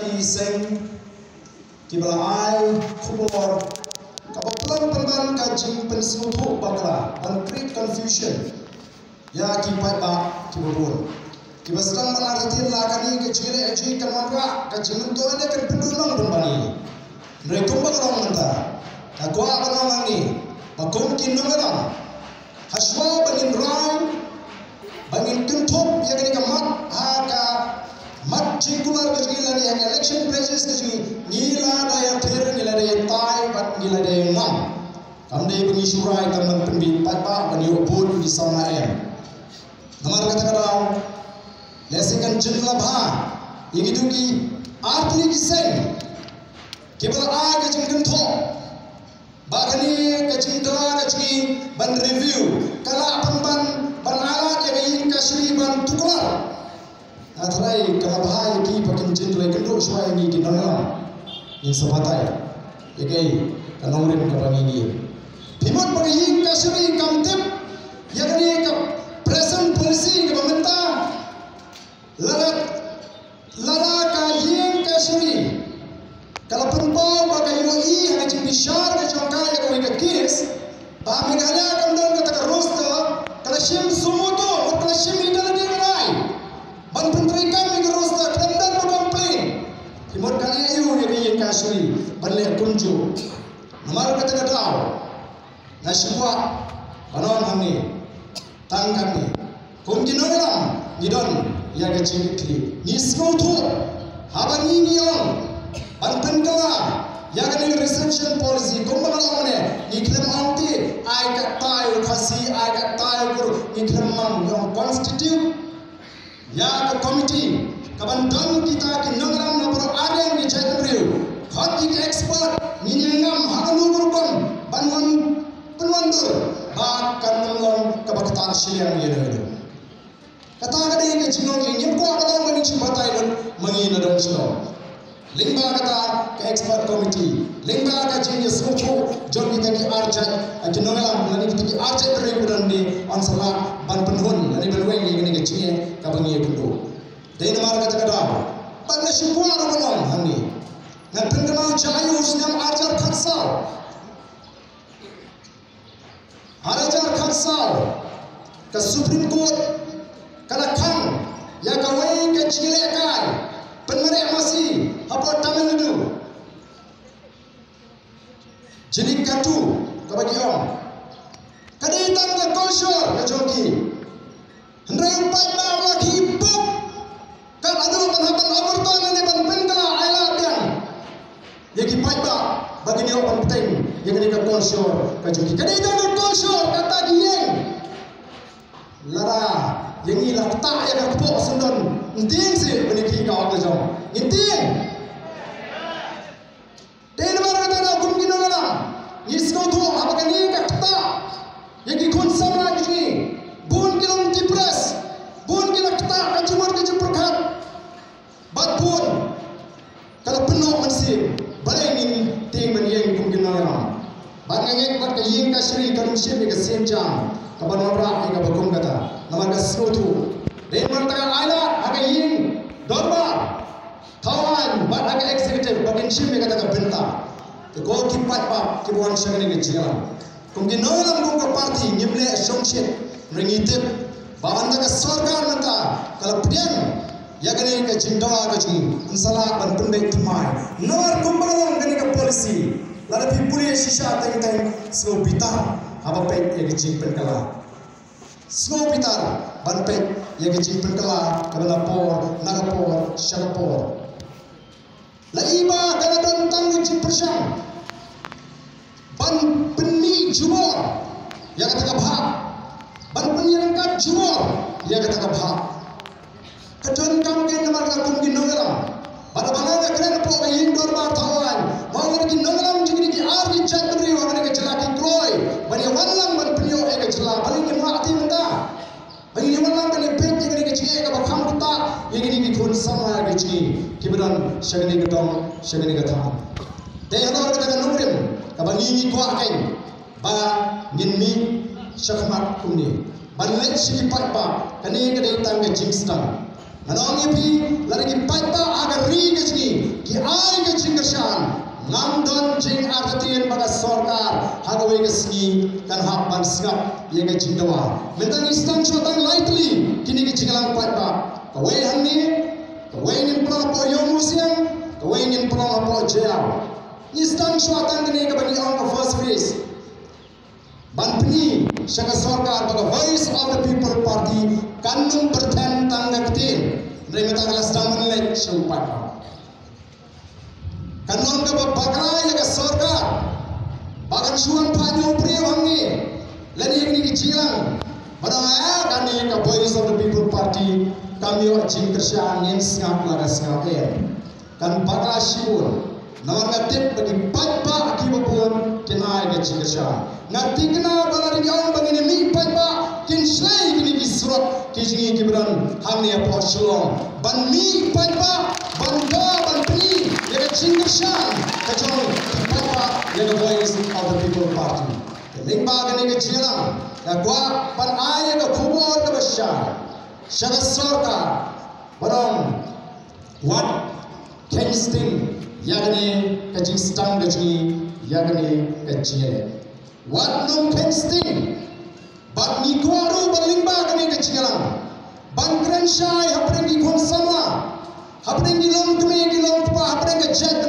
kali seng kibalai kubor kapaplan pemban kajing pensutu bakla dan create confusion ya kipai ba kibobon kibasrang manaratin lakani kecile eji kanwara kajing to ane kan pendulong pembani mereka bagrong menta kakwa banong ni bakom kinungaram haswa bangin rai bangin tuntop ya kini kamat haka mat jingkular kajila ni yang election practice kaji nila daya ter nila daya tai bat nila daya ngam kamde bunyi surai kaman pembi papa bani obon di sauna em namar kata kadang lesekan jengla bha yang itu ki artli kiseng kibal a kajing tuntop bakani kajing dala kajing ban review kala pemban ban alat yang kasih ban tukar Atrai kalau bahaya ki pakai jendela kenduk suai ni kita dalam yang sebatai, jadi kalau orang kapan ini, timur pakai yang kasih kamtip, yang ni ke present policy ke pemerintah, lara yang kasih, kalau perempuan pakai UI hanya cuma bisyar ke jangka yang kau ikat kes, bahkan ada kamdan kata roster, kalau sim semua tu, kalau sim ini dah dia lain. Ban penteri kami ke roster dan berkomplain. Timur kali ayu yang kasih balik kunju. Nomor kata tahu. Nasibuat banon kami tangkap ni. Kumkin orang nidon ya kecil kiri. Nismo tu haban ini yang ban pentera ya kini reception policy kumbang orang ni. Ikhlam anti ayat tayu kasih ayat tayu kur ikhlam yang constitute ya ke komiti kabandan kita ki nangram na pro ada yang dicaitan riu khati ke expert ninyangam hanu kurkon banwan penwandur bahkan nongong kabaktan silian yedo kata kada ke jinong nyem ko ada mani cibatai dan mangina dan sino lingba kata ke expert komiti lingba ka jinge smuko jom kita ki arjat ajinongam lani kita ki arjat riu dan di ansala ban penhun lani berweng ni ke jinge kabangi kundo dai namar kata kada pan syukur orang hamni ngan pengemau jayu senam ajar khaksal ke Supreme Court kala khang ya kawai ke chile kai penmerek masih apa Tamil Nadu jenik katu kabagi om kadai tangga kulsur ke joki hendrai empat bawah lagi buk kan ada penhapan aborton ini ban penkala ailat yang yaki paiba bagi dia penting yang ini ke kulsur ke joki kadai tangga kulsur kata dia lara yang ini lah tak yang aku bawa sendon intin sih meniki kau ke jom intin dan mana kata nak kumkin orang nisco tu apa kan ini kata yang ikut sama lagi ni bun kilom dipres bun kilom kata kacumar kacumperkat bat bun kalau penuh masih balik ini ting meniyeng kumkin orang bat ngengek bat kayeng kasri kalau mesti mereka senjam kapan orang yang berkum kata nama kasro tu dan mereka ada agak ying dorba kawan bat agak eksekutif bagian sih mereka kata benta kau kipat pak kibuan syagani kecilan kumkin orang kumka parti nyemle songshit mengitip bahan mereka sarkar mereka kalau pedian ya kini ke cintawa ke cing insalah ban pendek tumai nomor kumbalang kini ke polisi lalu pipuli sisa teng semua bitar apa pek yang kecil penkala semua bitar ban pek yang kecil penkala kabela por nagapor syagapor la iba kana tentang kecil persang ban peni jumor yang kata kabha ban peni rangkat jumor yang kata kabha kadon kam ke namar ka kumkin nonglam pada banaga kena po ka indor bar tawan mangar ki nonglam jigri ki ar ki chatri wa ke chala ki kloy bani wallam ban pniyo e ke chala bani ki maati menta bani wallam bani pek jigri ki chie ka bakham ta yegini ki khun sama ke chi kibadan shagani ka dom shagani ka tham de hanor ka nongrim ka bani ni kwa kain ba nginmi shakmat kumni ban let shi pat ba kani ka de tang ke jingstang Anong ipi lagi paipa agar ri ke sini ngamdon jing artien baga sorkar hagawai ke singi kan hak ban singap ye ke jingdawa mentang istang chotang lightly kini ke jingalang patba kawai hamni kawai nin prong po yo museum kawai nin prong po jail istang chotang kini ke bani on the first phase ban pni saka sorkar baga voice of the people party kanung berten tanggatin dari metang kelas dang menlek seupat kanong ka bakra ya ka sorkar bagan suan panyo priyo hangi lani ni kijilang barang kani ka voice of the people party kami wa jing kerja ngin singap laga singap kan bakra sibun nawan ngatip bagi patba akibapun kinai ka jing kerja ngatikna bala ri ang bangini mi patba kin slay kini kisrot kijingi kibran hamni apa shalom ban mi patba banda ban pri ya cingkershan kacau patba ya voice of the people party lingba kini ke jilang ya kwa pan ay ka kubor ka basya syagat sorka barang what kingston ya kini ke jingstang ke jingi ya kini ke jingele what nung kingston bat ni kuaru berlingba kini ke jilang ban krensyai hapring di konsama hapring di long tumi di long tupa hapring ke jet